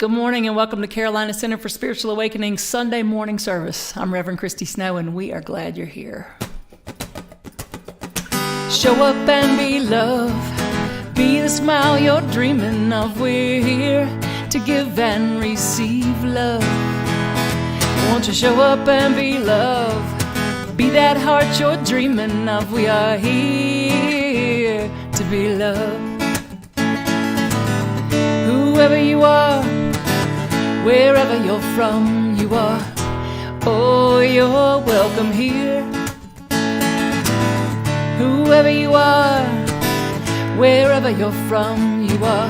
Good morning and welcome to Carolina Center for Spiritual Awakening Sunday morning service. I'm Reverend Christy Snow and we are glad you're here. Show up and be love, be the smile you're dreaming of. We're here to give and receive love. Won't you show up and be love, be that heart you're dreaming of. We are here to be love. Whoever you are, wherever you're from, you are, oh, you're welcome here. Whoever you are, wherever you're from, you are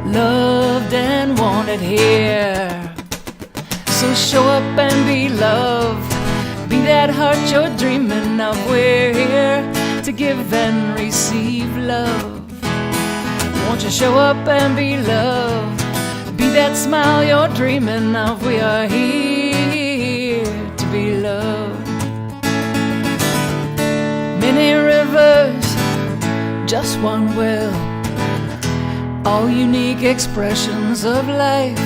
loved and wanted here. So show up and be love, be that heart you're dreaming of. We're here to give and receive love. Won't you show up and be love, be that smile you're dreaming of. We are here to be loved. Many rivers, just one well, all unique expressions of life.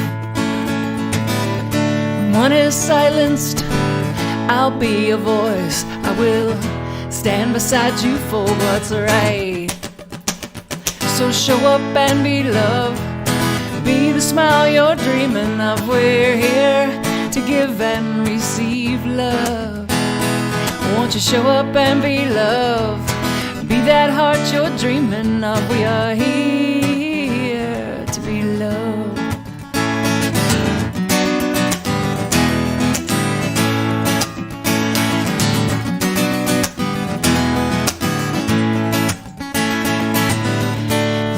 When one is silenced, I'll be a voice. I will stand beside you for what's right. So show up and be love, be the smile you're dreaming of. We're here to give and receive love. Won't you show up and be love, be that heart you're dreaming of. We are here to be loved.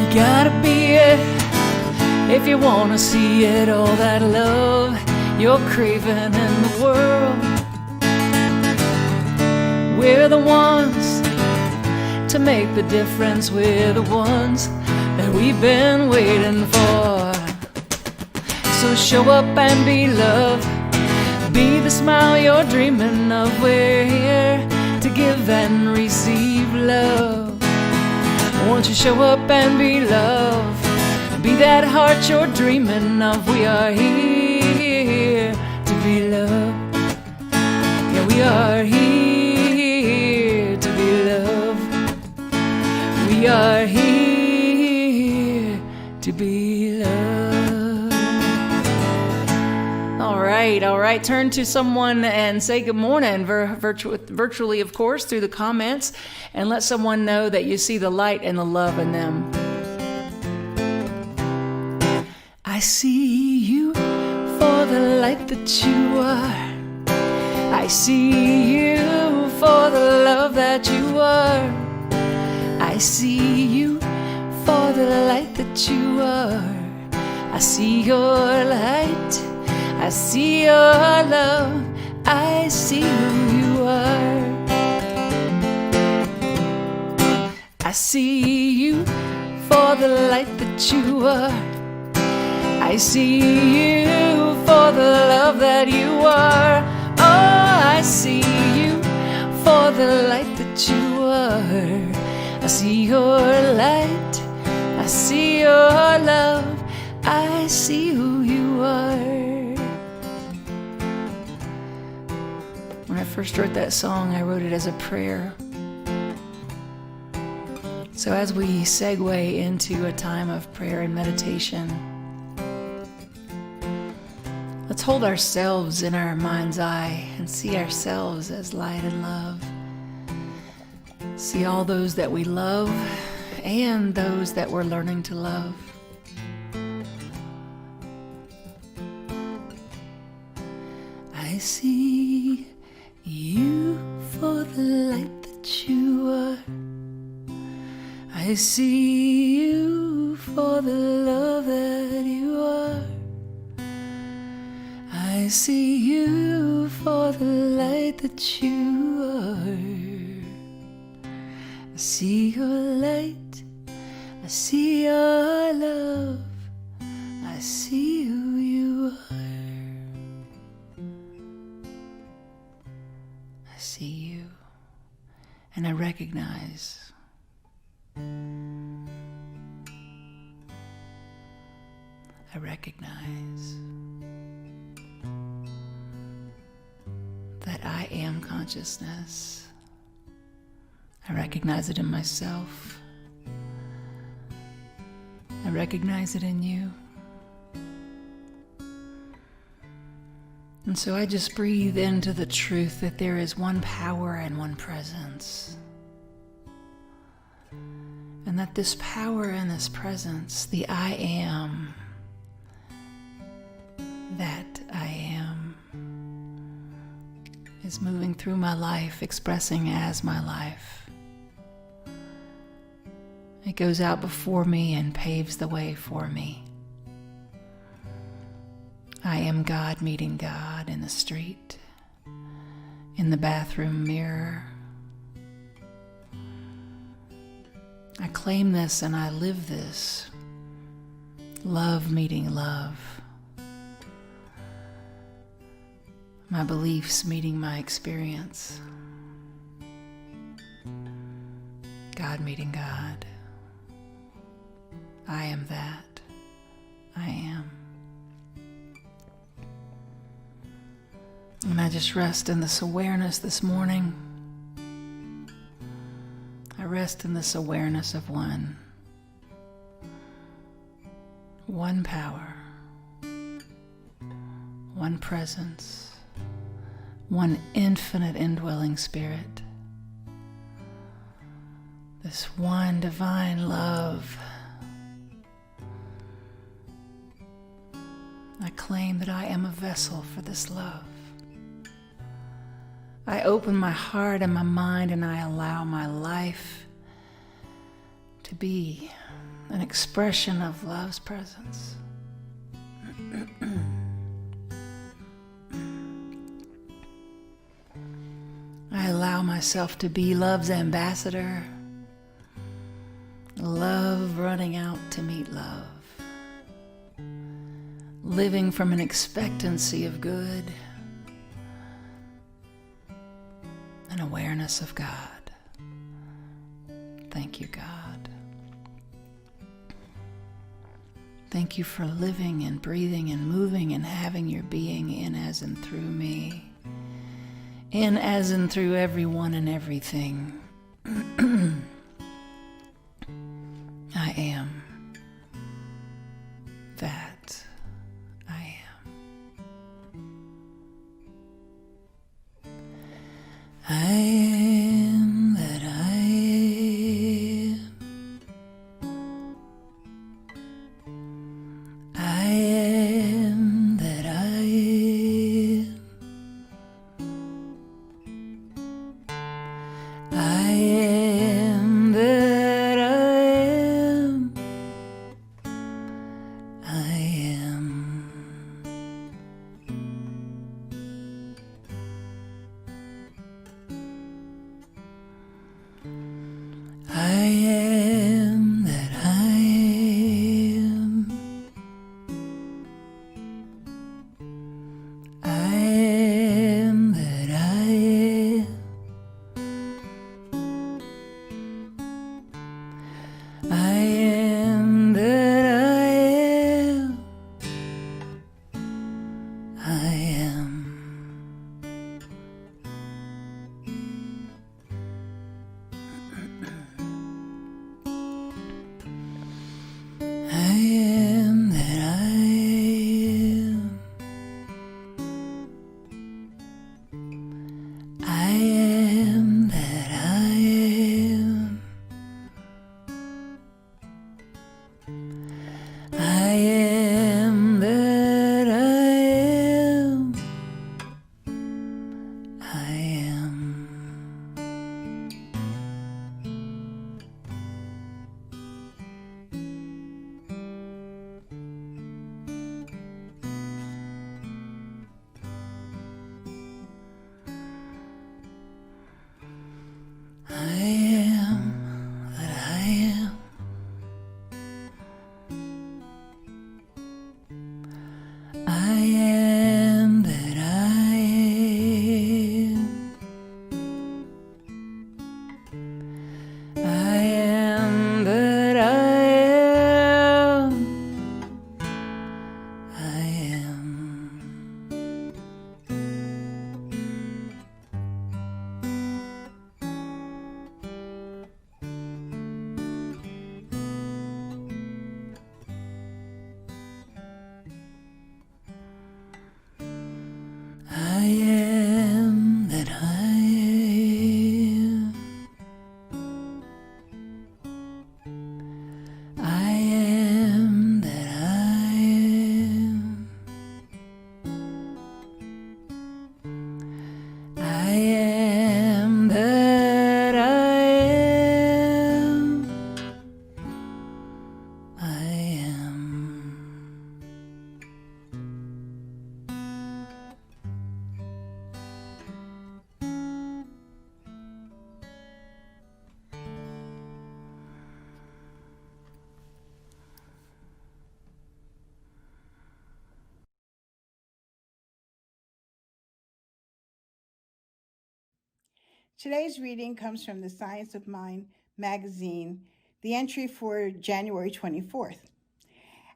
You gotta be it if you wanna see it, all that love you're craving in the world. We're the ones to make the difference. We're the ones that we've been waiting for. So show up and be love, be the smile you're dreaming of. We're here to give and receive love. Won't you show up and be love, be that heart you're dreaming of. We are here to be loved. Yeah, we are here to be loved. We are here to be loved. All right. Turn to someone and say good morning, virtually, of course, through the comments, and let someone know that you see the light and the love in them. I see you for the light that you are. I see you for the love that you are. I see you for the light that you are. I see your light, I see your love, I see who you are. I see you for the light that you are. I see you for the love that you are. Oh, I see you for the light that you are. I see your light, I see your love, I see who you are. When I first wrote that song, I wrote it as a prayer. So as we segue into a time of prayer and meditation, let's hold ourselves in our mind's eye and see ourselves as light and love. See all those that we love and those that we're learning to love. I see you for the light that you are. I see you for the love that you are. I see you for the light that you are. I see your light, I see your love, I see who you are. I see you, and I recognize I recognize that I am consciousness. I recognize it in myself. I recognize it in you. And so I just breathe into the truth that there is one power and one presence. And that this power and this presence, the I am, that I am, is moving through my life, expressing as my life. It goes out before me and paves the way for me. I am God meeting God in the street, in the bathroom mirror. I claim this and I live this. Love meeting love. My beliefs meeting my experience. God meeting God. I am that. I am. And I just rest in this awareness this morning. I rest in this awareness of one power, one presence, one infinite indwelling spirit, this one divine love. I claim that I am a vessel for this love. I open my heart and my mind and I allow my life to be an expression of love's presence. I allow myself to be love's ambassador, love running out to meet love, living from an expectancy of good, an awareness of God. Thank you, God. Thank you for living and breathing and moving and having your being in, as, and through me, in, as, and through everyone and everything. I am that I am. I am that I am. I am that I am. I am that I am. I am. I am that I am. I am that I am. I am that I am. I am. I am that I am. I am that I am. Today's reading comes from the Science of Mind magazine, the entry for January 24th.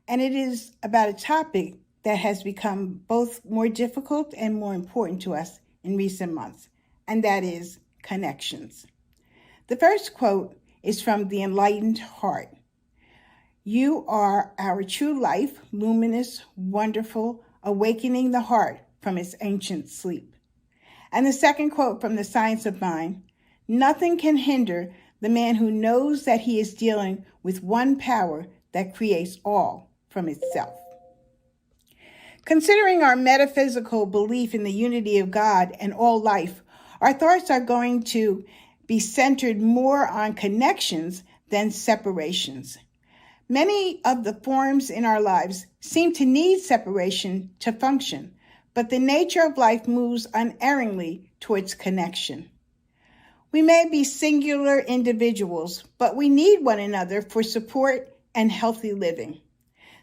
And it is about a topic that has become both more difficult and more important to us in recent months, and that is connections. The first quote is from The Enlightened Heart. You are our true life, luminous, wonderful, awakening the heart from its ancient sleep. And the second quote from The Science of Mind, nothing can hinder the man who knows that he is dealing with one power that creates all from itself. Considering our metaphysical belief in the unity of God and all life, our thoughts are going to be centered more on connections than separations. Many of the forms in our lives seem to need separation to function, but the nature of life moves unerringly towards connection. We may be singular individuals, but we need one another for support and healthy living.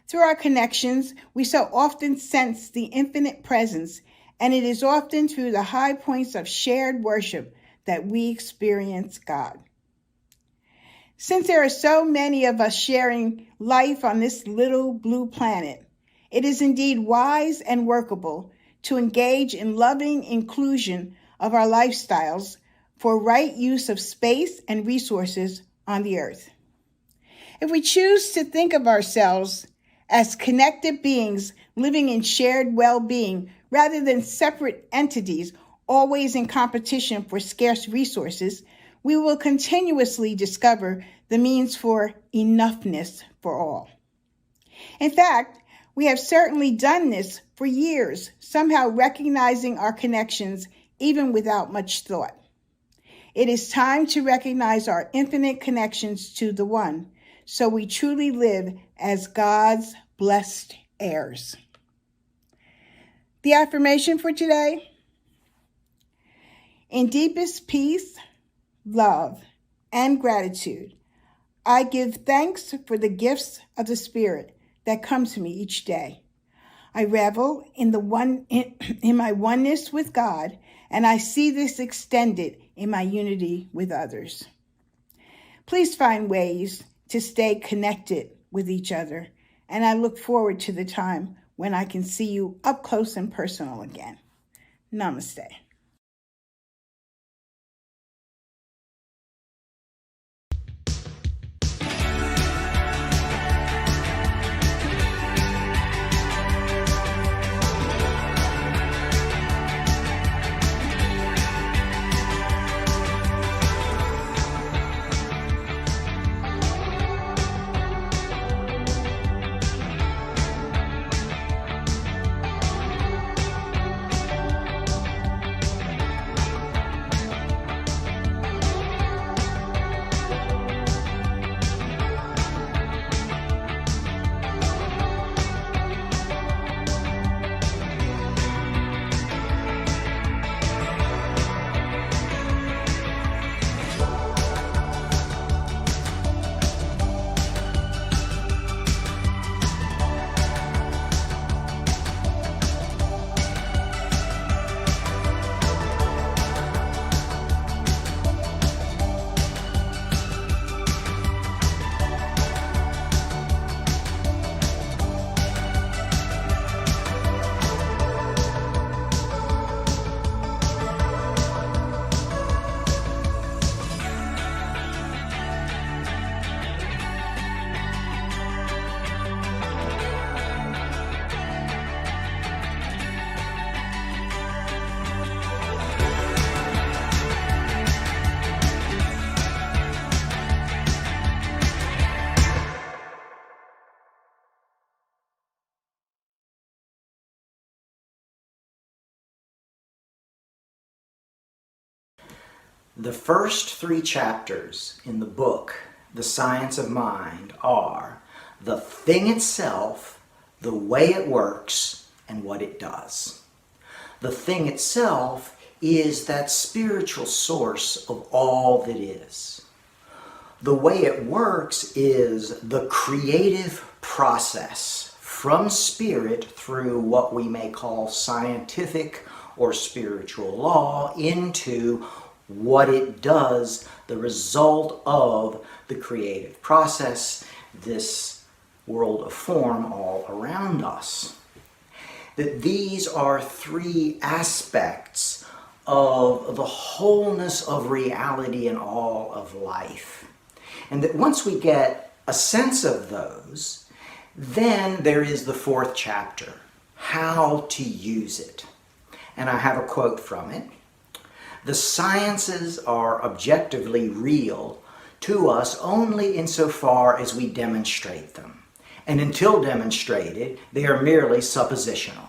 Through our connections, we so often sense the infinite presence, and it is often through the high points of shared worship that we experience God. Since there are so many of us sharing life on this little blue planet, it is indeed wise and workable to engage in loving inclusion of our lifestyles for right use of space and resources on the earth. If we choose to think of ourselves as connected beings living in shared well-being rather than separate entities always in competition for scarce resources, we will continuously discover the means for enoughness for all. In fact, we have certainly done this for years, somehow recognizing our connections even without much thought. It is time to recognize our infinite connections to the One, so we truly live as God's blessed heirs. The affirmation for today: in deepest peace, love, and gratitude, I give thanks for the gifts of the Spirit that come to me each day. I revel in my oneness with God, and I see this extended in my unity with others. Please find ways to stay connected with each other, and I look forward to the time when I can see you up close and personal again. Namaste. The first 3 chapters in the book, The Science of Mind, are the thing itself, the way it works, and what it does. The thing itself is that spiritual source of all that is. The way it works is the creative process from spirit through what we may call scientific or spiritual law into what it does, the result of the creative process, this world of form all around us. That these are three aspects of the wholeness of reality and all of life. And that once we get a sense of those, then there is the fourth chapter, how to use it. And I have a quote from it. The sciences are objectively real to us only insofar as we demonstrate them. And until demonstrated, they are merely suppositional.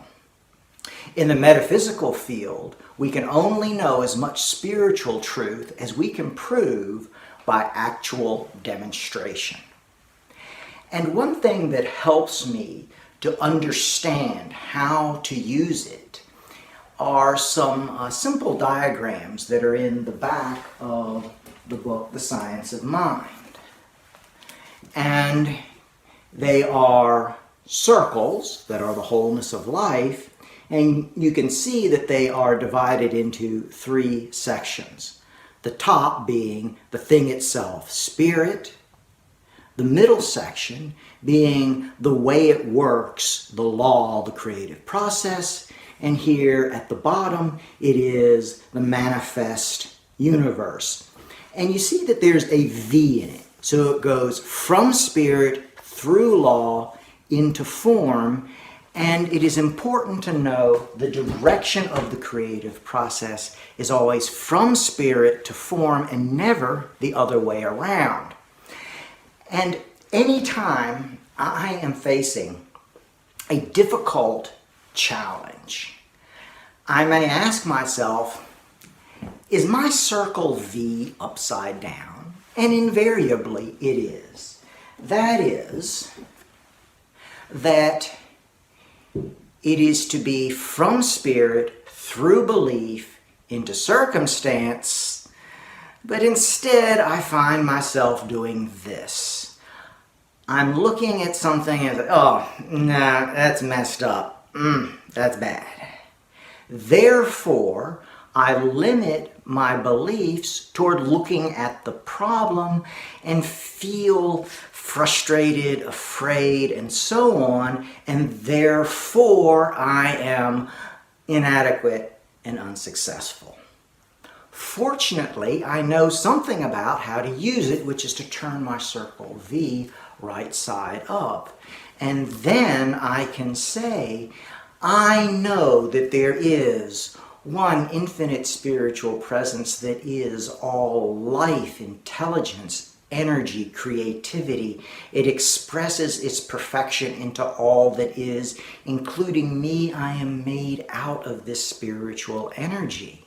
In the metaphysical field, we can only know as much spiritual truth as we can prove by actual demonstration. And one thing that helps me to understand how to use it are some simple diagrams that are in the back of the book, The Science of Mind. And they are circles that are the wholeness of life, and you can see that they are divided into three sections. The top being the thing itself, spirit. The middle section being the way it works, the law, the creative process. And here at the bottom, it is the manifest universe. And you see that there's a V in it. So it goes from spirit through law into form. And it is important to know the direction of the creative process is always from spirit to form and never the other way around. And anytime I am facing a difficult challenge, I may ask myself, is my circle V upside down? And invariably it is. That is, that it is to be from spirit through belief into circumstance, but instead I find myself doing this. I'm looking at something and, oh, nah, that's messed up. That's bad. Therefore, I limit my beliefs toward looking at the problem and feel frustrated, afraid, and so on, and therefore I am inadequate and unsuccessful. Fortunately, I know something about how to use it, which is to turn my circle V right side up. And then I can say, I know that there is one infinite spiritual presence that is all life, intelligence, energy, creativity. It expresses its perfection into all that is, including me. I am made out of this spiritual energy.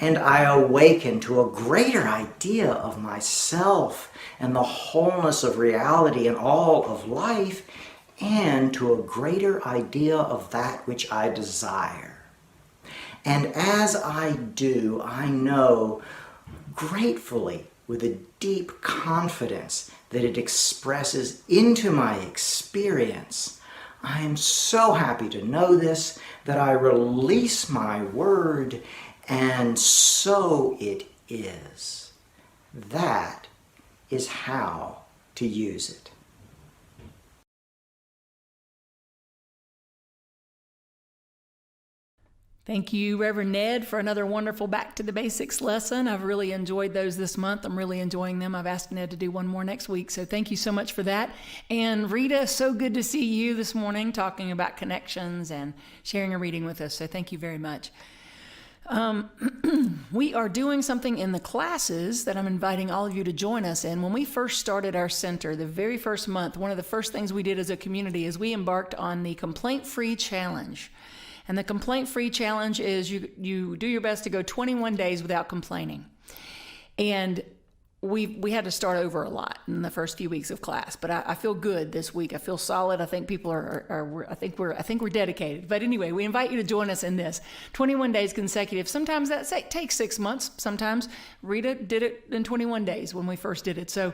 And I awaken to a greater idea of myself and the wholeness of reality and all of life, and to a greater idea of that which I desire. And as I do, I know gratefully, with a deep confidence, that it expresses into my experience. I am so happy to know this, that I release my word, and so it is. That is how to use it. Thank you, Reverend Ned, for another wonderful Back to the Basics lesson. I've really enjoyed those this month. I'm really enjoying them. I've asked Ned to do one more next week, so thank you so much for that. And Rita, so good to see you this morning talking about connections and sharing a reading with us, so thank you very much. We are doing something in the classes that I'm inviting all of you to join us in. When we first started our center, the very first month, one of the first things we did as a community is we embarked on the Complaint-Free Challenge. And the Complaint-Free Challenge is you do your best to go 21 days without complaining. And we had to start over a lot in the first few weeks of class, but I feel good this week. I feel solid. I think people I think we're dedicated. But anyway, we invite you to join us in this 21 days consecutive. Sometimes that takes 6 months. Sometimes Rita did it in 21 days when we first did it. So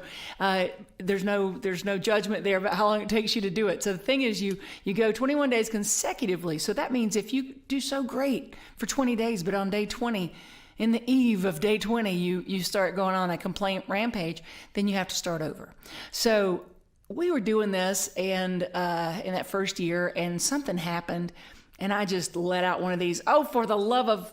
there's no judgment there about how long it takes you to do it. So the thing is, you go 21 days consecutively. So that means if you do so great for 20 days, but on day 20 in the eve of day 20, you start going on a complaint rampage, then you have to start over. So we were doing this and in that first year, and something happened, and I just let out one of these, oh, for the love of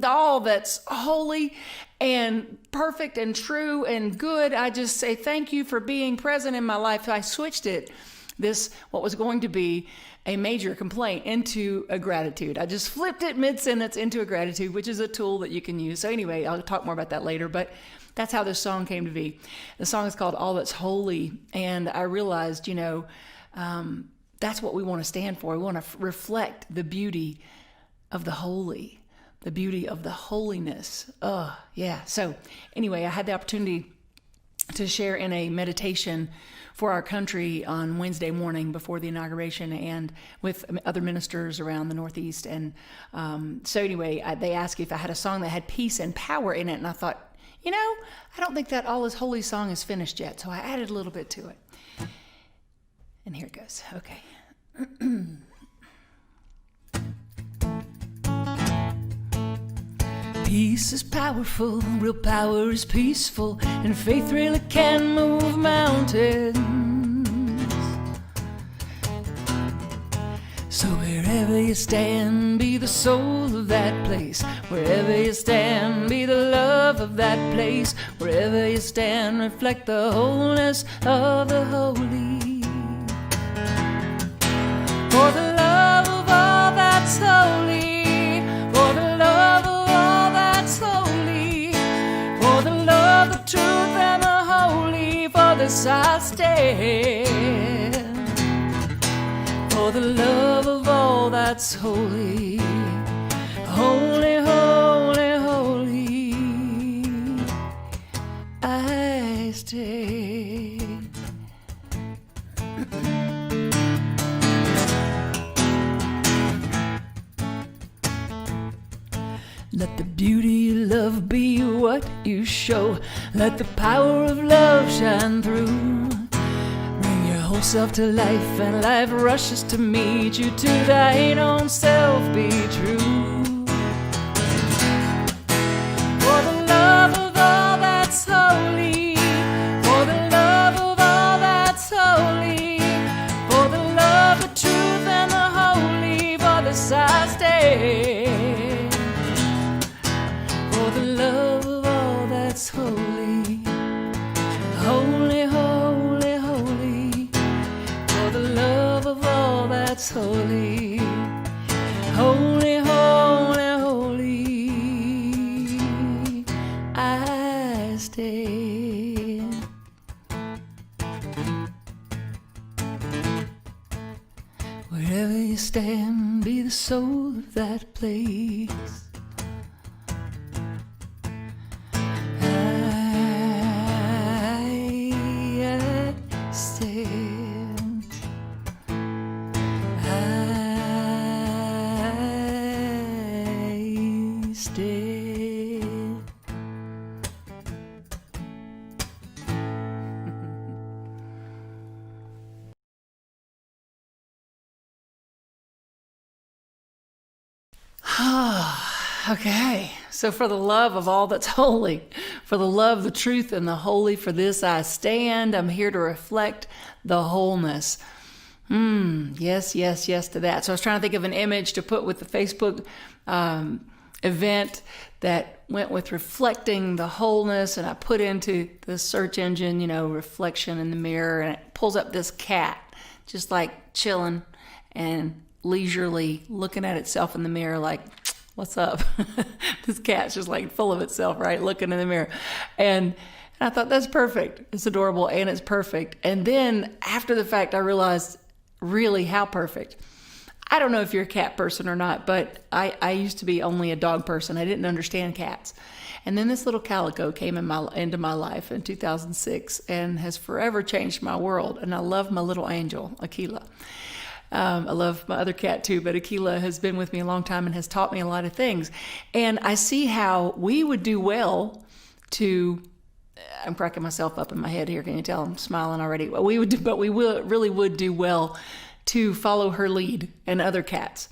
all that's holy and perfect and true and good, I just say thank you for being present in my life. I switched it, what was going to be a major complaint, into a gratitude. I just flipped it mid-sentence into a gratitude, which is a tool that you can use. So anyway, I'll talk more about that later, but that's how this song came to be. The song is called All That's Holy, and I realized, that's what we want to stand for. We want to reflect the beauty of the holy, the beauty of the holiness. Yeah. So anyway, I had the opportunity to share in a meditation for our country on Wednesday morning before the inauguration, and with other ministers around the Northeast. And so anyway, they asked if I had a song that had peace and power in it. And I thought, I don't think that All Is Holy song is finished yet. So I added a little bit to it. And here it goes. Okay. Peace is powerful, real power is peaceful, and faith really can move mountains. So wherever you stand, be the soul of that place. Wherever you stand, be the love of that place. Wherever you stand, reflect the wholeness of the holy. For the love of all that's holy, for the love of holy, for the love, the truth, and the holy, for this I stand. For the love of all that's holy, holy, holy, holy, I stand. Let the beauty of love be what you show. Let the power of love shine through. Bring your whole self to life, and life rushes to meet you. To thine own self be true. For the love of all that's holy, for the love of all that's holy, for the love, the truth, and the holy, for this I stand. For the love of all that's holy, holy, holy, holy. For the love of all that's holy, holy, holy, holy, I stand. Wherever you stand, be the soul of that place. Okay, so for the love of all that's holy, for the love, the truth, and the holy, for this I stand. I'm here to reflect the wholeness. Yes, yes, yes to that. So I was trying to think of an image to put with the Facebook event that went with reflecting the wholeness, and I put into the search engine, reflection in the mirror, and it pulls up this cat just like chilling and leisurely looking at itself in the mirror like, what's up? This cat's just like full of itself, right? Looking in the mirror. And I thought, that's perfect. It's adorable and it's perfect. And then after the fact, I realized really how perfect. I don't know if you're a cat person or not, but I used to be only a dog person. I didn't understand cats. And then this little calico came into my life in 2006 and has forever changed my world. And I love my little angel, Aquila. I love my other cat too, but Aquila has been with me a long time and has taught me a lot of things. And I see how we would do well to, I'm cracking myself up in my head here. Can you tell I'm smiling already? Well, we really would do well to follow her lead and other cats.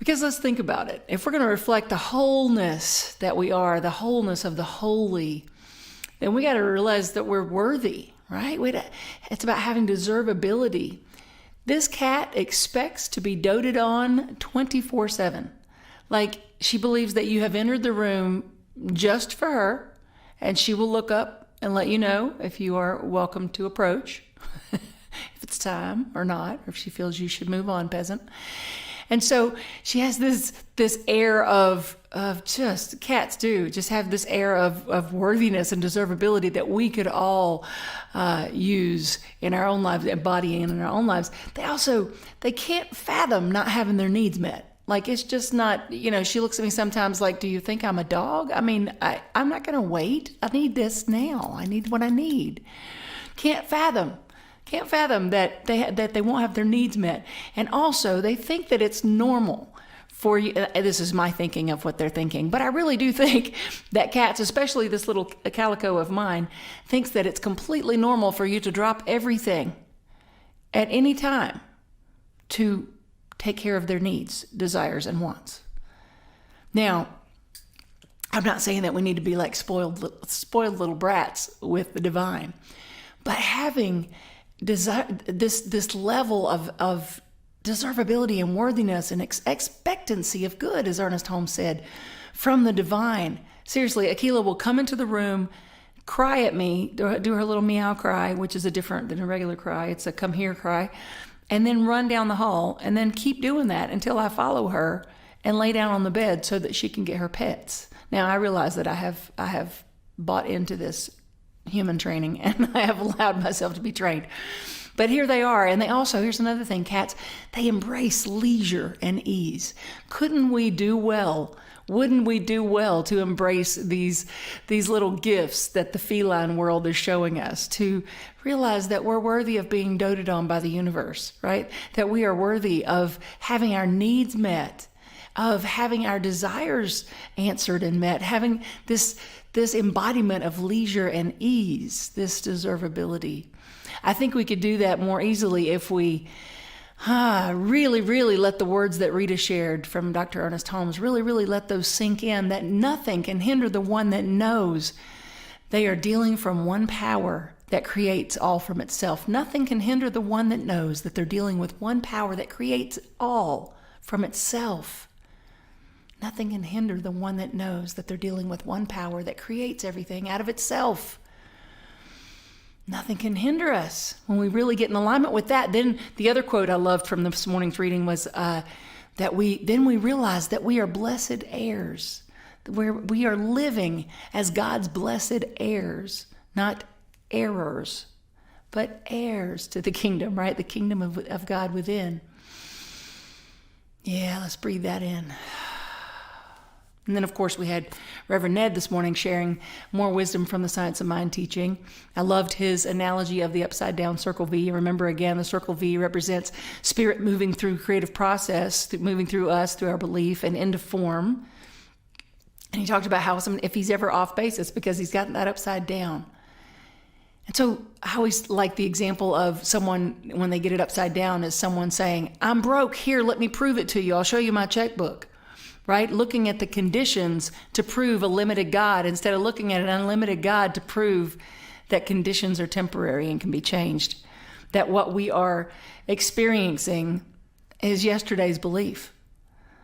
Because let's think about it. If we're going to reflect the wholeness that we are, the wholeness of the holy, then we got to realize that we're worthy, right? It's about having deservability. This cat expects to be doted on 24/7. Like, she believes that you have entered the room just for her, and she will look up and let you know if you are welcome to approach, if it's time or not, or if she feels you should move on, peasant. And so she has this air of just, cats do, just have this air of worthiness and deservability that we could all use in our own lives, embodying in our own lives. They can't fathom not having their needs met. Like, it's just not, she looks at me sometimes like, do you think I'm a dog? I mean, I'm not going to wait. I need this now. I need what I need. Can't fathom that they won't have their needs met. And also, they think that it's normal for you. This is my thinking of what they're thinking, but I really do think that cats, especially this little calico of mine, thinks that it's completely normal for you to drop everything at any time to take care of their needs, desires, and wants. Now, I'm not saying that we need to be like spoiled little brats with the divine, but having this level of deservability and worthiness and expectancy of good, as Ernest Holmes said, from the divine. Seriously, Akila will come into the room, cry at me, do her little meow cry, which is different than a regular cry. It's a come here cry, and then run down the hall, and then keep doing that until I follow her and lay down on the bed so that she can get her pets. Now, I realize that I have bought into this human training, and I have allowed myself to be trained. But here they are. And they also, here's another thing, cats, they embrace leisure and ease. Wouldn't we do well to embrace these little gifts that the feline world is showing us, to realize that we're worthy of being doted on by the universe, right? That we are worthy of having our needs met, of having our desires answered and met, having this embodiment of leisure and ease, this deservability. I think we could do that more easily if we really, really let the words that Rita shared from Dr. Ernest Holmes, really, really let those sink in, that nothing can hinder the one that knows they are dealing from one power that creates all from itself. Nothing can hinder the one that knows that they're dealing with one power that creates all from itself. Nothing can hinder the one that knows that they're dealing with one power that creates everything out of itself. Nothing can hinder us when we really get in alignment with that. Then the other quote I loved from this morning's reading was that we realize that we are blessed heirs. We are living as God's blessed heirs, not errors, but heirs to the kingdom, right? The kingdom of God within. Yeah, let's breathe that in. And then, of course, we had Reverend Ned this morning sharing more wisdom from the Science of Mind teaching. I loved his analogy of the upside-down circle V. Remember, again, the circle V represents spirit moving through creative process, moving through us, through our belief, and into form. And he talked about how if he's ever off base, it's because he's gotten that upside down. And so I always like the example of someone, when they get it upside down, is someone saying, I'm broke, here, let me prove it to you. I'll show you my checkbook. Right? Looking at the conditions to prove a limited God instead of looking at an unlimited God to prove that conditions are temporary and can be changed. That what we are experiencing is yesterday's belief.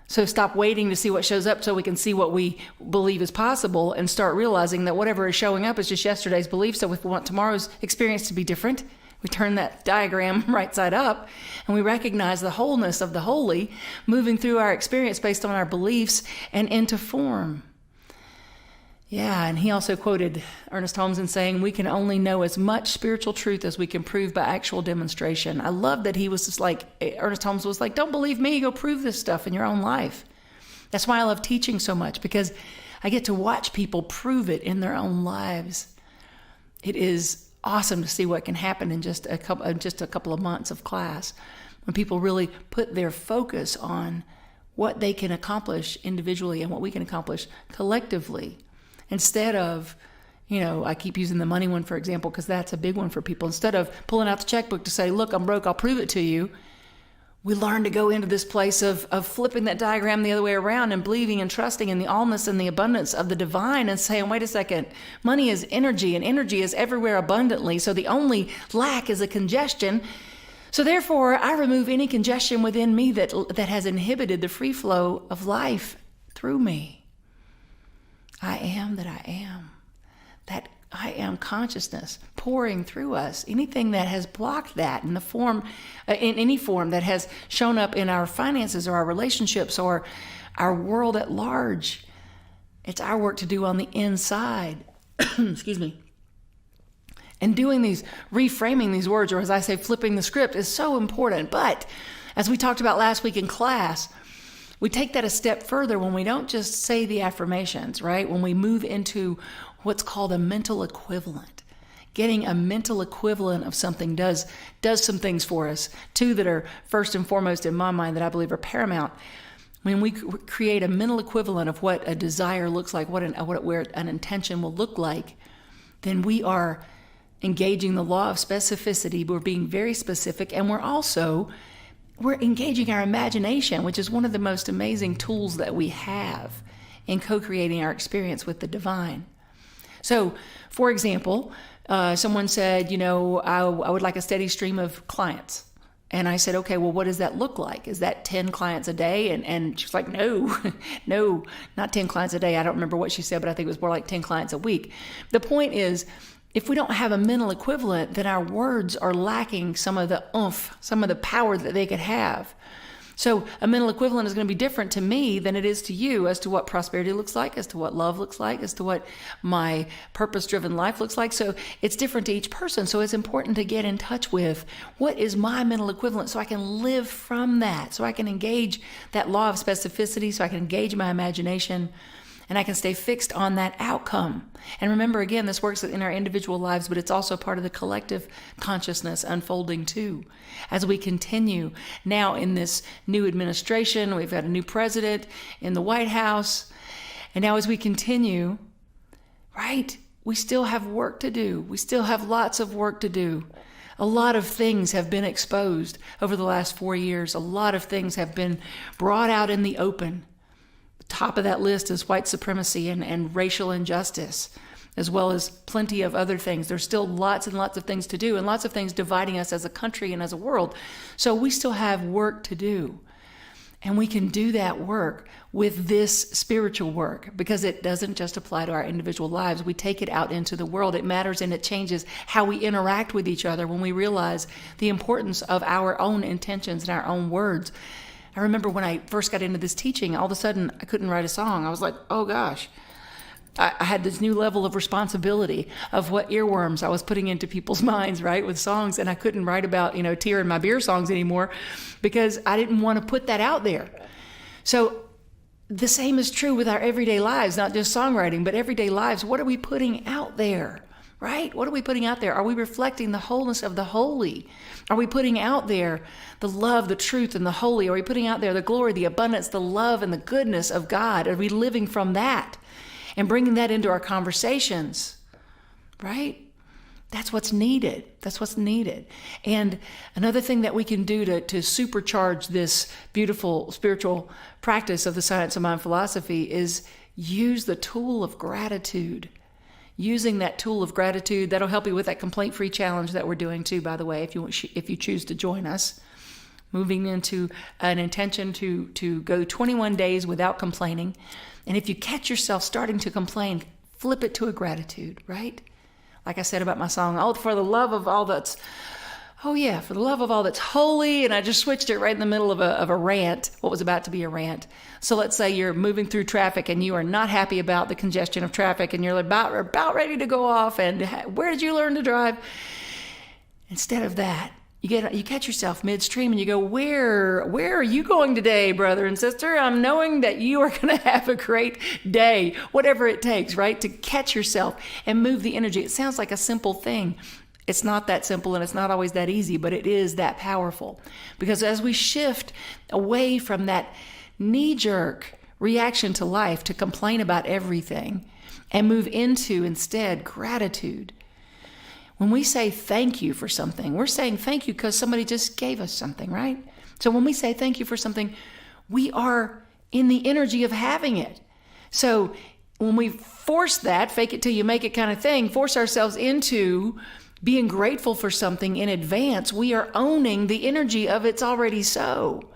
So stop waiting to see what shows up so we can see what we believe is possible, and start realizing that whatever is showing up is just yesterday's belief. So if we want tomorrow's experience to be different, we turn that diagram right side up, and we recognize the wholeness of the holy moving through our experience based on our beliefs and into form. Yeah, and he also quoted Ernest Holmes in saying, we can only know as much spiritual truth as we can prove by actual demonstration. I love that he was just like, Ernest Holmes was like, don't believe me, go prove this stuff in your own life. That's why I love teaching so much, because I get to watch people prove it in their own lives. It is awesome to see what can happen in just a couple of months of class, when people really put their focus on what they can accomplish individually and what we can accomplish collectively, instead of, I keep using the money one, for example, because that's a big one for people. Instead of pulling out the checkbook to say, look, I'm broke, I'll prove it to you, we learn to go into this place of flipping that diagram the other way around and believing and trusting in the allness and the abundance of the divine and saying, wait a second, money is energy and energy is everywhere abundantly. So the only lack is a congestion. So therefore, I remove any congestion within me that has inhibited the free flow of life through me. I am that I am. That I am consciousness pouring through us. Anything that has blocked that in any form that has shown up in our finances or our relationships or our world at large, it's our work to do on the inside. Excuse me. And doing reframing these words, or as I say, flipping the script, is so important. But as we talked about last week in class, we take that a step further when we don't just say the affirmations, right? When we move into what's called a mental equivalent. Getting a mental equivalent of something does some things for us. Two that are first and foremost in my mind that I believe are paramount. When we create a mental equivalent of what a desire looks like, where an intention will look like, then we are engaging the law of specificity. We're being very specific, and we're engaging our imagination, which is one of the most amazing tools that we have in co-creating our experience with the divine. So, for example, someone said, I would like a steady stream of clients. And I said, okay, well, what does that look like? Is that 10 clients a day? And she's like, no, not 10 clients a day. I don't remember what she said, but I think it was more like 10 clients a week. The point is, if we don't have a mental equivalent, then our words are lacking some of the oomph, some of the power that they could have. So a mental equivalent is going to be different to me than it is to you as to what prosperity looks like, as to what love looks like, as to what my purpose-driven life looks like. So it's different to each person. So it's important to get in touch with what is my mental equivalent so I can live from that, so I can engage that law of specificity, so I can engage my imagination, and I can stay fixed on that outcome. And remember, again, this works in our individual lives, but it's also part of the collective consciousness unfolding too. As we continue now in this new administration, we've got a new president in the White House. And now as we continue, right, we still have work to do. We still have lots of work to do. A lot of things have been exposed over the last 4 years. A lot of things have been brought out in the open. Top of that list is white supremacy and racial injustice, as well as plenty of other things. There's still lots and lots of things to do and lots of things dividing us as a country and as a world. So we still have work to do. And we can do that work with this spiritual work because it doesn't just apply to our individual lives. We take it out into the world. It matters and it changes how we interact with each other when we realize the importance of our own intentions and our own words. I remember when I first got into this teaching, all of a sudden I couldn't write a song. I was like, oh gosh. I had this new level of responsibility of what earworms I was putting into people's minds, right, with songs. And I couldn't write about, tear in my beer songs anymore because I didn't want to put that out there. So the same is true with our everyday lives, not just songwriting, but everyday lives. What are we putting out there, right? What are we putting out there? Are we reflecting the wholeness of the holy? Are we putting out there the love, the truth, and the holy? Are we putting out there the glory, the abundance, the love, and the goodness of God? Are we living from that and bringing that into our conversations, right? That's what's needed. That's what's needed. And another thing that we can do to supercharge this beautiful spiritual practice of the science of mind philosophy is use the tool of gratitude. Using that tool of gratitude, that'll help you with that complaint-free challenge that we're doing too, by the way, if you choose to join us. Moving into an intention to go 21 days without complaining. And if you catch yourself starting to complain, flip it to a gratitude, right? Like I said about my song, for the love of all that's holy. And I just switched it right in the middle of a rant, what was about to be a rant. So let's say you're moving through traffic and you are not happy about the congestion of traffic and you're about ready to go off. And where did you learn to drive? Instead of that, you catch yourself midstream and you go, where are you going today, brother and sister? I'm knowing that you are going to have a great day, whatever it takes, right? To catch yourself and move the energy. It sounds like a simple thing. It's not that simple and it's not always that easy, but it is that powerful. Because as we shift away from that knee-jerk reaction to life to complain about everything and move into instead gratitude. When we say thank you for something, we're saying thank you because somebody just gave us something, right? So when we say thank you for something, we are in the energy of having it. So when we force that, fake it till you make it kind of thing, force ourselves into being grateful for something in advance, we are owning the energy of it's already so.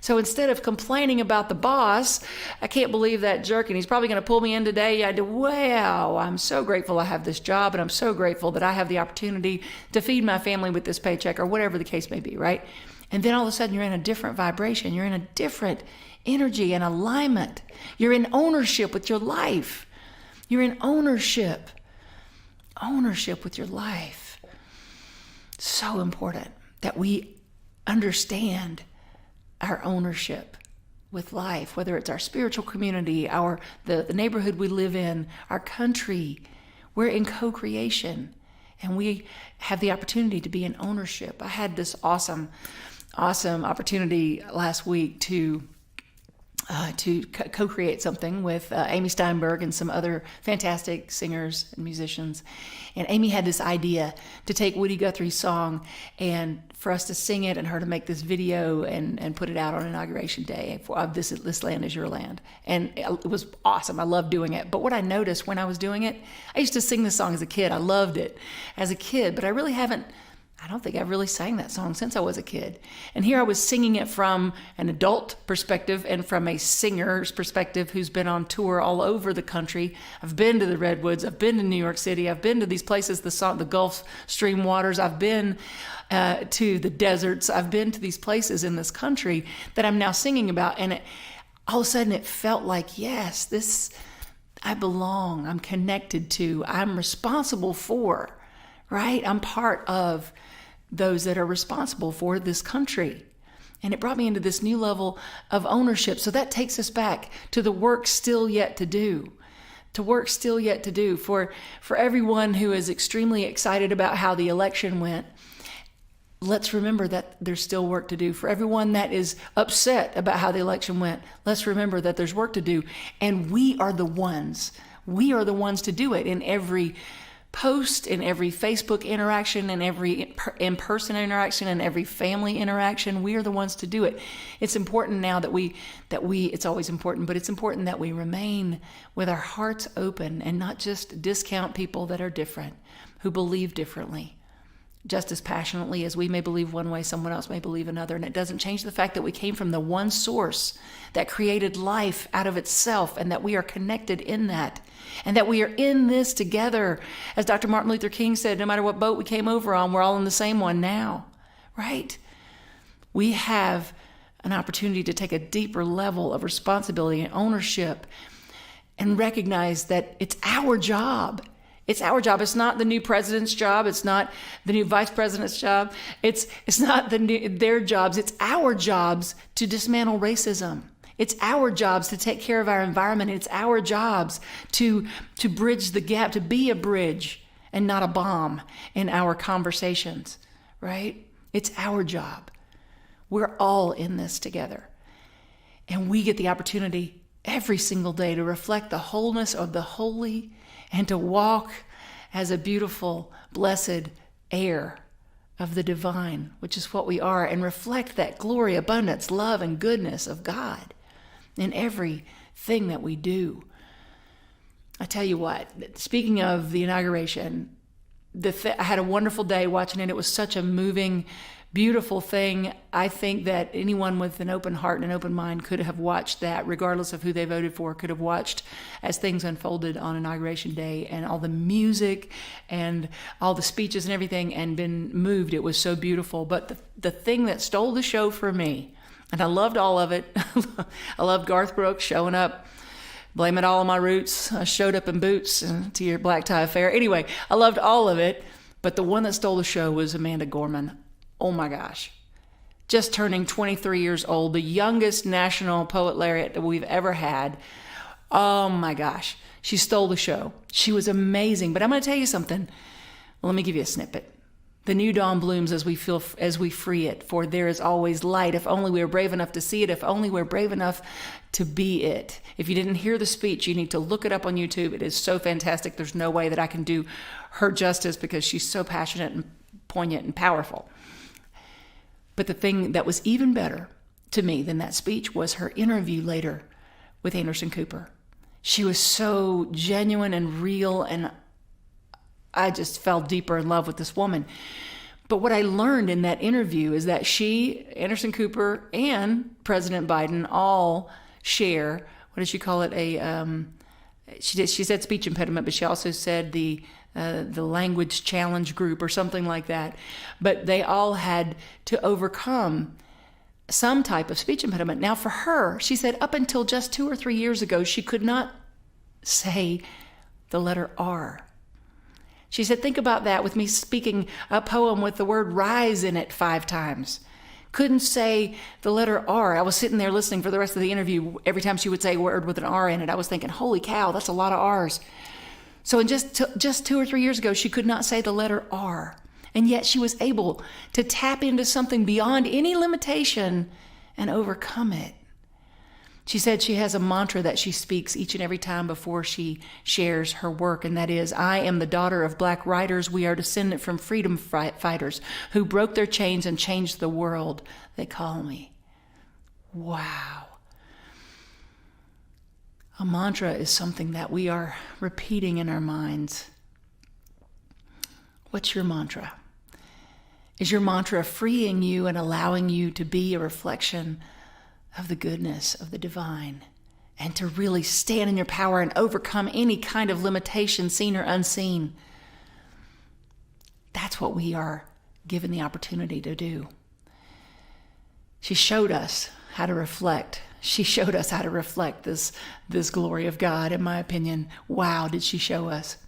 So instead of complaining about the boss, I can't believe that jerk, and he's probably going to pull me in today. Wow, I'm so grateful I have this job, and I'm so grateful that I have the opportunity to feed my family with this paycheck, or whatever the case may be, right? And then all of a sudden you're in a different vibration. You're in a different energy and alignment. You're in ownership with your life. You're in ownership with your life. So important that we understand our ownership with life, whether it's our spiritual community, the neighborhood we live in, our country. We're in co-creation, and we have the opportunity to be in ownership. I had this awesome opportunity last week to co-create something with Amy Steinberg and some other fantastic singers and musicians. And Amy had this idea to take Woody Guthrie's song and for us to sing it, and her to make this video and put it out on Inauguration Day for This Land Is Your Land. And it was awesome. I loved doing it. But what I noticed when I was doing it, I used to sing this song as a kid. I loved it as a kid, but I don't think I've really sang that song since I was a kid. And here I was singing it from an adult perspective and from a singer's perspective who's been on tour all over the country. I've been to the Redwoods. I've been to New York City. I've been to these places, the Gulf Stream waters. I've been to the deserts. I've been to these places in this country that I'm now singing about. And all of a sudden it felt like, yes, I belong. I'm connected to. I'm responsible for. Right? I'm part of those that are responsible for this country. And it brought me into this new level of ownership. So that takes us back to the work still yet to do. For everyone who is extremely excited about how the election went, let's remember that there's still work to do. For everyone that is upset about how the election went, let's remember that there's work to do. And we are the ones to do it in every post, in every Facebook interaction, in every in-person interaction, in every family interaction. We are the ones to do it. It's important now that we it's always important, but it's important that we remain with our hearts open and not just discount people that are different, who believe differently. Just as passionately as we may believe one way, someone else may believe another. And it doesn't change the fact that we came from the one source that created life out of itself, and that we are connected in that, and that we are in this together. As Dr. Martin Luther King said, no matter what boat we came over on, we're all in the same one now, right? We have an opportunity to take a deeper level of responsibility and ownership and recognize that it's our job. It's our job. It's not the new president's job. It's not the new vice president's job. It's not their jobs. It's our jobs to dismantle racism. It's our jobs to take care of our environment. It's our jobs to bridge the gap, to be a bridge and not a bomb in our conversations, right? It's our job. We're all in this together. And we get the opportunity every single day to reflect the wholeness of the holy and to walk as a beautiful, blessed heir of the divine, which is what we are, and reflect that glory, abundance, love, and goodness of God in everything that we do. I tell you what, speaking of the inauguration, I had a wonderful day watching it. It was such a moving, beautiful thing. I think that anyone with an open heart and an open mind could have watched that, regardless of who they voted for, could have watched as things unfolded on Inauguration Day, and all the music and all the speeches and everything, and been moved. It was so beautiful. But the thing that stole the show for me, and I loved all of it. I loved Garth Brooks showing up. Blame it all on my roots. I showed up in boots to your black tie affair. Anyway, I loved all of it. But the one that stole the show was Amanda Gorman. Oh my gosh. Just turning 23 years old, the youngest national poet laureate that we've ever had. Oh my gosh. She stole the show. She was amazing. But I'm going to tell you something. Well, let me give you a snippet. The new dawn blooms as we free it, for there is always light. If only we are brave enough to see it, if only we're brave enough to be it. If you didn't hear the speech, you need to look it up on YouTube. It is so fantastic. There's no way that I can do her justice because she's so passionate and poignant and powerful. But the thing that was even better to me than that speech was her interview later with Anderson Cooper. She was so genuine and real, and I just fell deeper in love with this woman. But what I learned in that interview is that she, Anderson Cooper, and President Biden all share, what did she call it? She said speech impediment, but she also said the language challenge group or something like that. But they all had to overcome some type of speech impediment. Now for her, she said up until just 2 or 3 years ago, she could not say the letter R. She said, think about that with me speaking a poem with the word rise in it 5 times. Couldn't say the letter R. I was sitting there listening for the rest of the interview. Every time she would say a word with an R in it, I was thinking, holy cow, that's a lot of R's. So in just 2 or 3 years ago, she could not say the letter R. And yet she was able to tap into something beyond any limitation and overcome it. She said she has a mantra that she speaks each and every time before she shares her work, and that is, I am the daughter of black writers. We are descendant from freedom fighters who broke their chains and changed the world. They call me. Wow. A mantra is something that we are repeating in our minds. What's your mantra? Is your mantra freeing you and allowing you to be a reflection of the goodness of the divine, and to really stand in your power and overcome any kind of limitation, seen or unseen? That's what we are given the opportunity to do. She showed us how to reflect. She showed us how to reflect this glory of God, in my opinion. Wow, did she show us.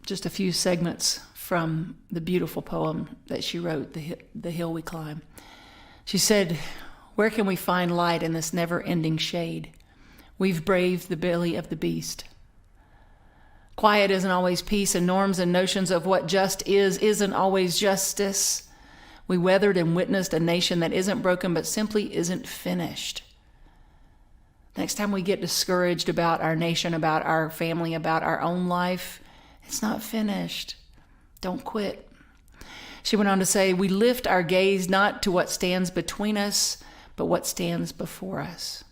Just a few segments from the beautiful poem that she wrote, The Hill We Climb. She said, where can we find light in this never-ending shade? We've braved the belly of the beast. Quiet isn't always peace, and norms and notions of what just isn't always justice. We weathered and witnessed a nation that isn't broken, but simply isn't finished. Next time we get discouraged about our nation, about our family, about our own life, it's not finished. Don't quit. She went on to say, we lift our gaze not to what stands between us, but what stands before us.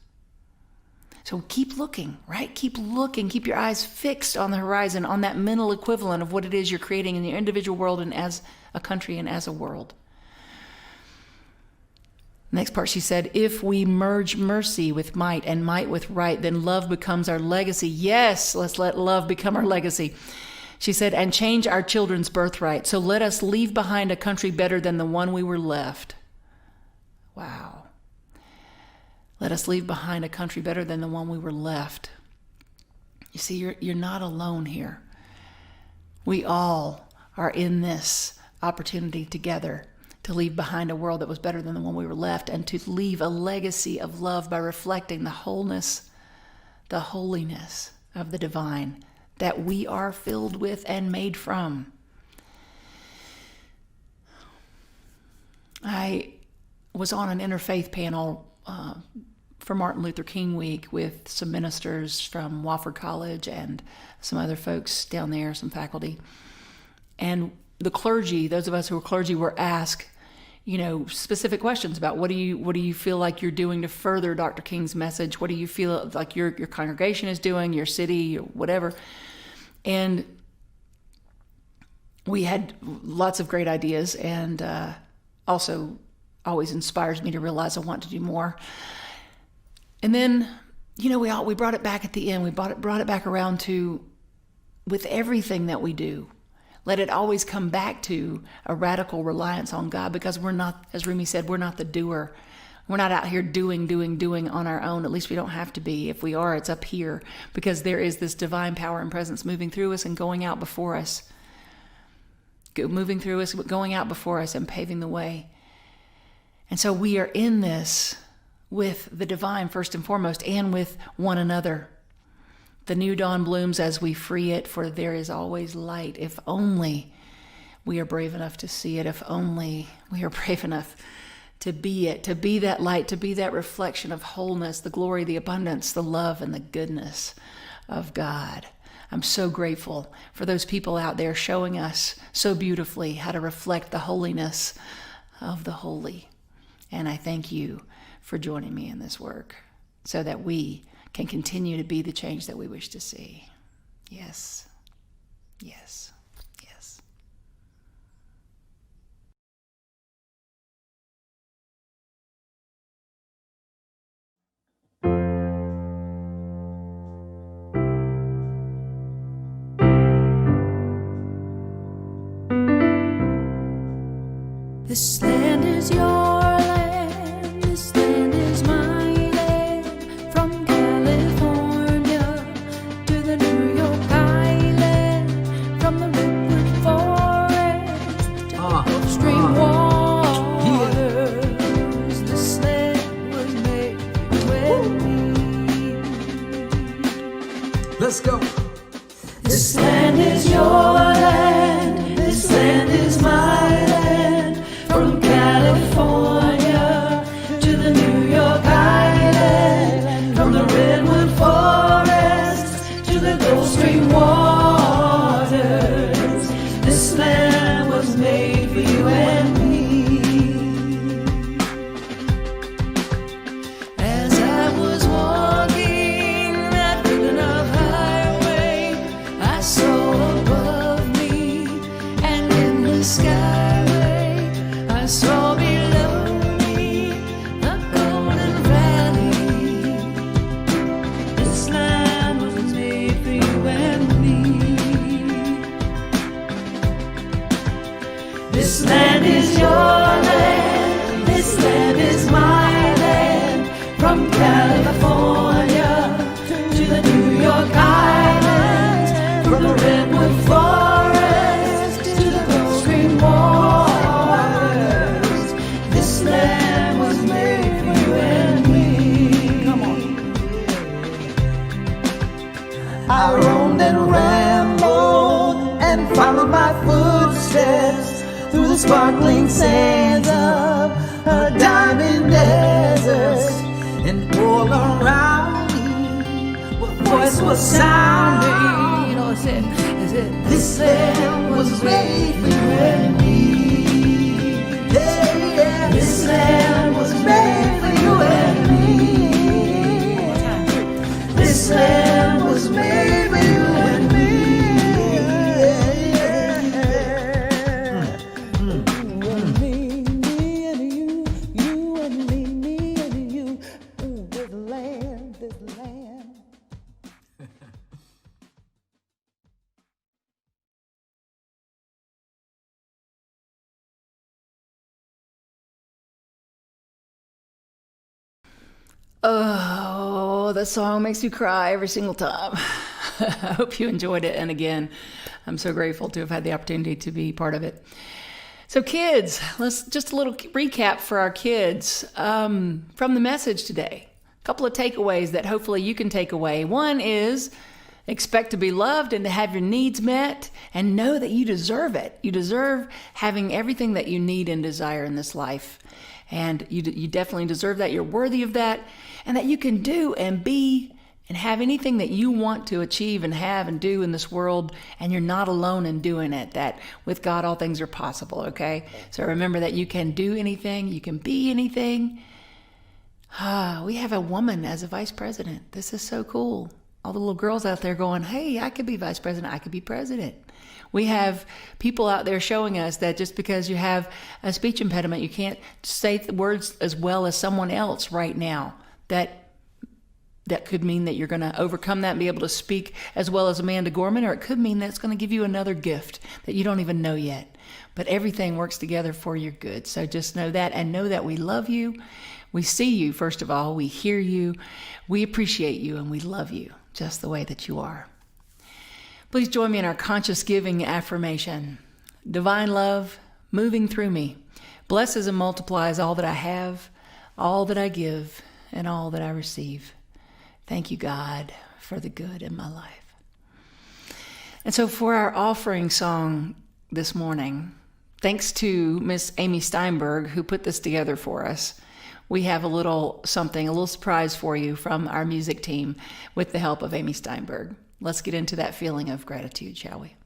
So keep looking, right? Keep looking. Keep your eyes fixed on the horizon, on that mental equivalent of what it is you're creating in your individual world and as a country and as a world. Next part, she said, if we merge mercy with might and might with right, then love becomes our legacy. Yes, let's let love become our legacy. She said, and change our children's birthright. So let us leave behind a country better than the one we were left. Wow. Let us leave behind a country better than the one we were left. You see, you're not alone here. We all are in this opportunity together to leave behind a world that was better than the one we were left, and to leave a legacy of love by reflecting the wholeness, the holiness of the divine that we are filled with and made from. I was on an interfaith panel for Martin Luther King Week with some ministers from Wofford College and some other folks down there, some faculty. And the clergy, those of us who are clergy, were asked, specific questions about what do you feel like you're doing to further Dr. King's message? What do you feel like your congregation is doing, your city, or whatever? And we had lots of great ideas, and also always inspires me to realize I want to do more. And then, we brought it back at the end. We brought it back around to, with everything that we do, let it always come back to a radical reliance on God, because we're not, as Rumi said, we're not the doer. We're not out here doing on our own. At least we don't have to be. If we are, it's up here, because there is this divine power and presence moving through us and going out before us. Moving through us, going out before us and paving the way. And so we are in this with the divine first and foremost, and with one another. The new dawn blooms as we free it, for there is always light. If only we are brave enough to see it. If only we are brave enough to be it, to be that light, to be that reflection of wholeness, the glory, the abundance, the love, and the goodness of God. I'm so grateful for those people out there showing us so beautifully how to reflect the holiness of the holy. And I thank you for joining me in this work so that we can continue to be the change that we wish to see. Yes, yes, yes. This land is your land, this land is my land. From California to the New York Island, from the redwood forest to the Gulf Stream waters. This land was made with me. Let's go. This land is your land, this land is my land. From California to the New York Island, from the redwood forest to the Gulf Stream waters. This land was made for you and me. As I was walking that good enough highway, I saw above me and in the skyway I saw below me the golden valley. This land was made for you and me. This land is your land, this land is my land. From California to the New York Island, from the redwood forest to the Gulf Stream waters. This land was made for you and me. Come on. I roamed and rambled and followed my footsteps through the sparkling sands of a diamond desert. And all around me, a voice was sounding. You know, it said, This land was made for you and me. Yeah, yeah. This land was made for you and me. This land was made for you and me. Me and you, you and me and you. This land, this land. Oh, that song makes me cry every single time. I hope you enjoyed it. And again, I'm so grateful to have had the opportunity to be part of it. So kids, let's just a little recap for our kids from the message today. A couple of takeaways that hopefully you can take away. One is expect to be loved and to have your needs met and know that you deserve it. You deserve having everything that you need and desire in this life. And you definitely deserve that. You're worthy of that. And that you can do and be and have anything that you want to achieve and have and do in this world. And you're not alone in doing it. That with God, all things are possible, okay? So remember that you can do anything. You can be anything. We have a woman as a vice president. This is so cool. All the little girls out there going, hey, I could be vice president. I could be president. We have people out there showing us that just because you have a speech impediment, you can't say the words as well as someone else right now. That could mean that you're going to overcome that and be able to speak as well as Amanda Gorman, or it could mean that it's going to give you another gift that you don't even know yet. But everything works together for your good. So just know that, and know that we love you. We see you, first of all. We hear you. We appreciate you, and we love you just the way that you are. Please join me in our conscious giving affirmation. Divine love moving through me blesses and multiplies all that I have, all that I give, and all that I receive. Thank you, God, for the good in my life. And so for our offering song this morning, thanks to Miss Amy Steinberg, who put this together for us, we have a little something, a little surprise for you from our music team with the help of Amy Steinberg. let's get into that feeling of gratitude, shall we?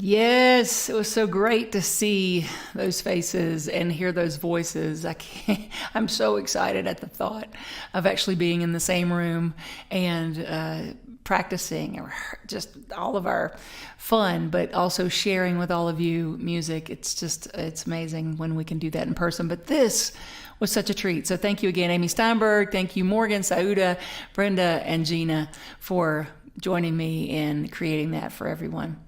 Yes, it was so great to see those faces and hear those voices. I'm so excited at the thought of actually being in the same room and practicing, or just all of our fun, but also sharing with all of you music. It's amazing when we can do that in person. But this was such a treat. So thank you again, Amy Steinberg. Thank you, Morgan, Sauda, Brenda, and Gina, for joining me in creating that for everyone.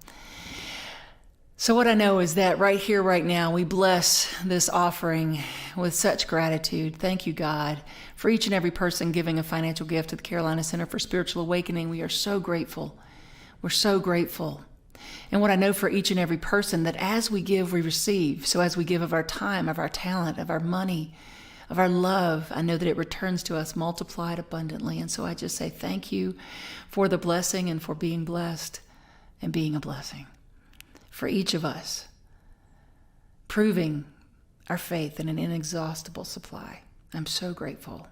So what I know is that right here, right now, we bless this offering with such gratitude. Thank you, God, for each and every person giving a financial gift to the Carolina Center for Spiritual Awakening. We are so grateful. We're so grateful. And what I know for each and every person, that as we give, we receive. So as we give of our time, of our talent, of our money, of our love, I know that it returns to us multiplied abundantly. And so I just say thank you for the blessing and for being blessed and being a blessing for each of us, proving our faith in an inexhaustible supply. I'm so grateful.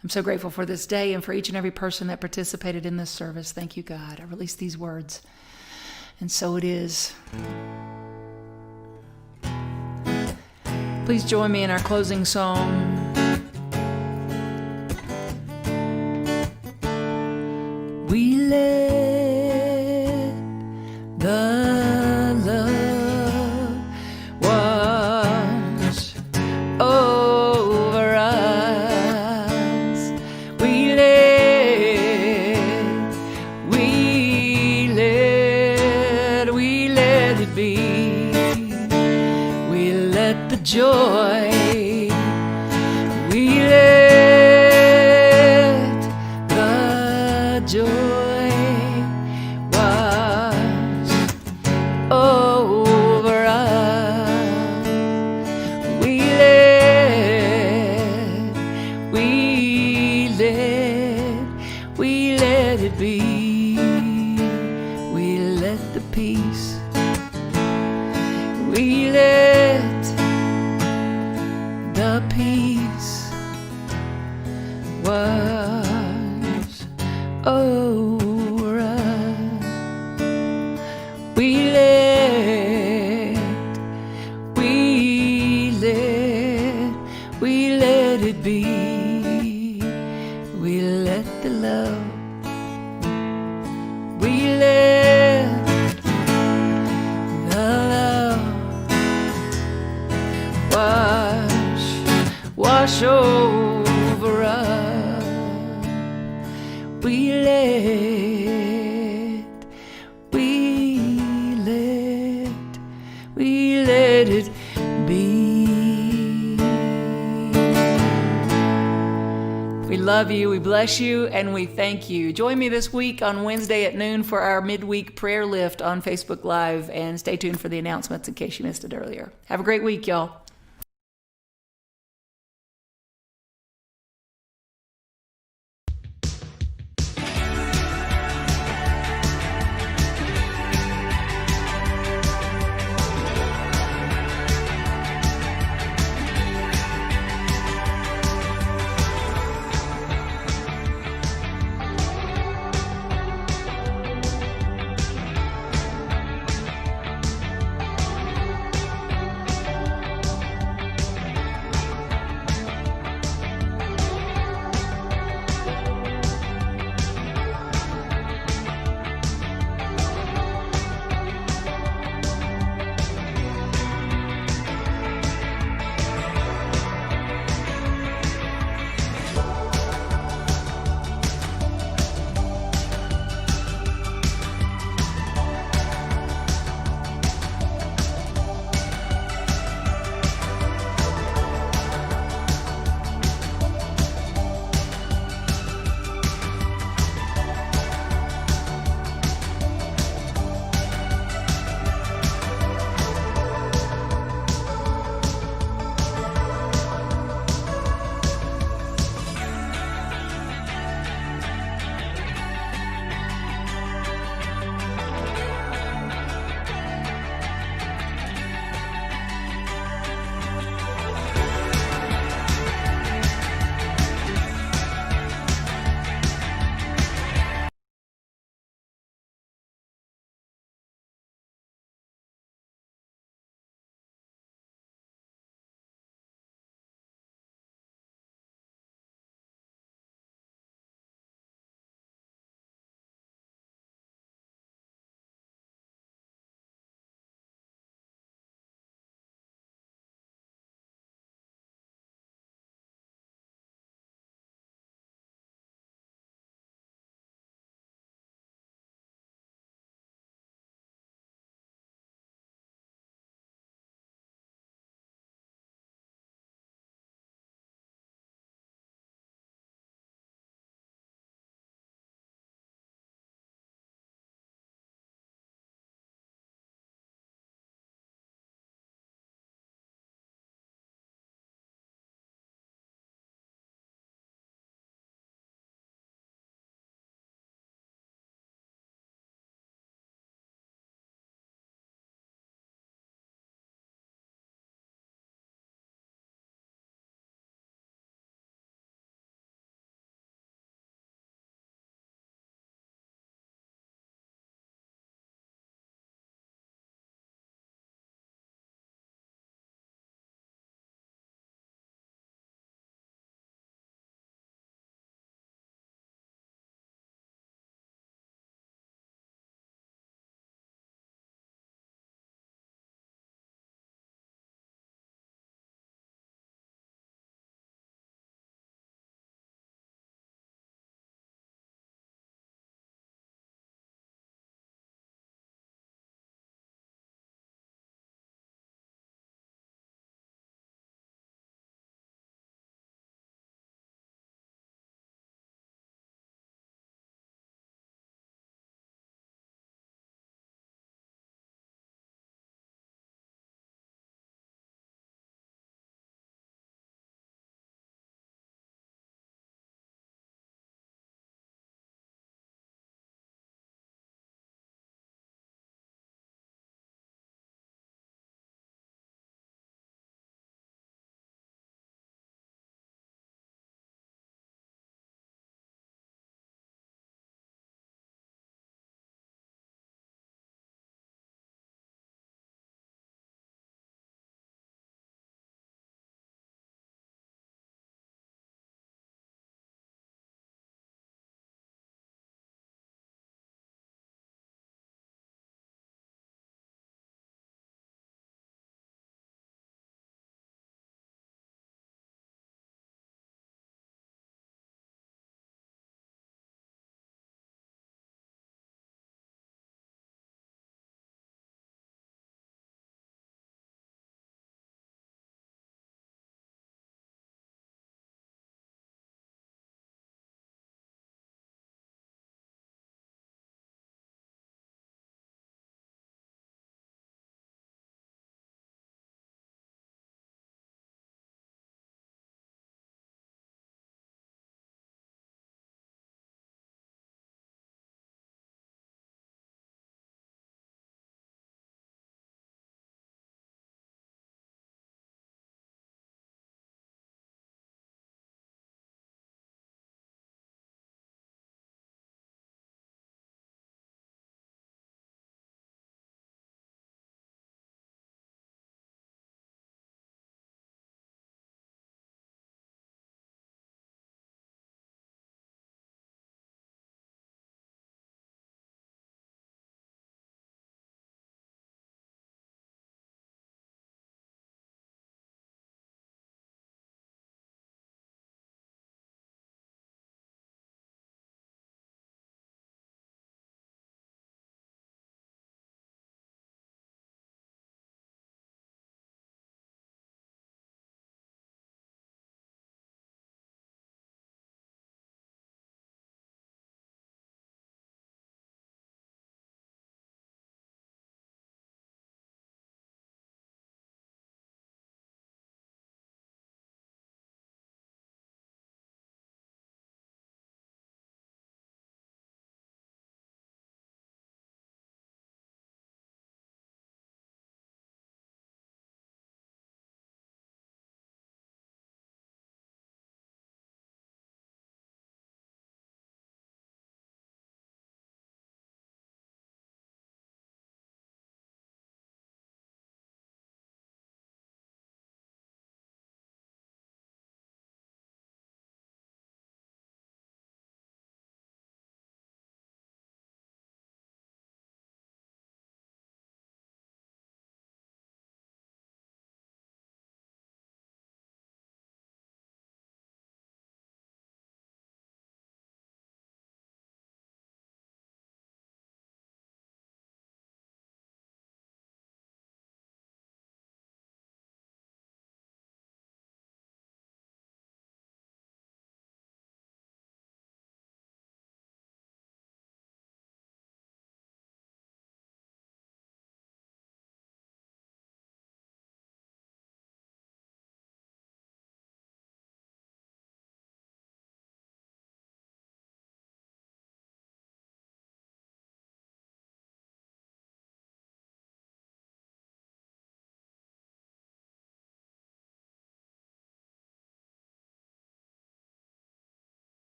I'm so grateful for this day and for each and every person that participated in this service. Thank you, God. I release these words, and so it is. Please join me in our closing song. We let the love wash over us. We let it be. We be. We let the peace, we let the peace wash over us. We let it be. We let the love, we let the love wash over us. We let it be. We love you, we bless you, and we thank you. Join me this week on Wednesday at noon for our midweek prayer lift on Facebook Live, and stay tuned for the announcements in case you missed it earlier. Have a great week, y'all.